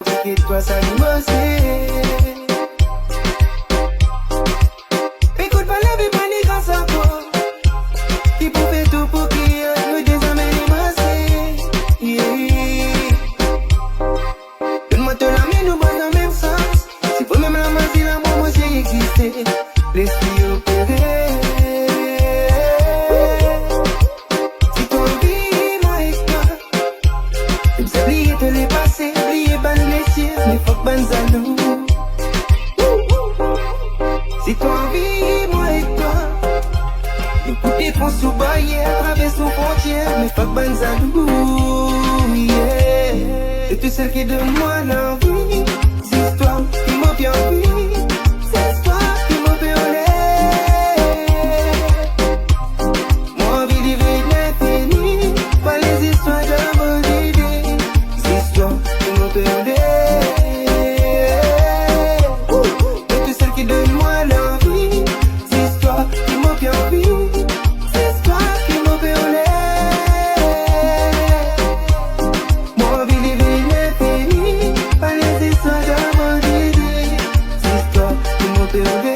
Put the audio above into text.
T'inquiète-toi, ça m'immerser. Écoute pas la vie, pas ni grâce à toi. Qui pouvait tout pour qui nous désamène immerser. Yeah. Donne-moi te la main, nous bois dans le même sens. Si pour même la magie, l'amour, moi j'ai existé. L'esprit opéré. Si ton vie, moi et toi. J'aime s'oublier de les passer, oublier ban blessures, mais faut que ban zalou. Si ton vie, moi et toi. Nous couper pour sous barrière, traverser nos frontières, mais faut que ban zalou. Yeah. Et tu sais qui donne moi l'envie. C'est histoire qui m'a bien vu. C'est histoire qui m'a violé. Moi envie de vivre l'infini. Pas les histoires d'amour d'idées. C'est histoire qui m'a violé. Et tu sais qui donne moi l'envie. C'est histoire qui m'a bien vu. C'est histoire qui m'a violé. Moi envie de vivre l'infini. Pas les histoires d'amour d'idées. C'est histoire qui m'a violé.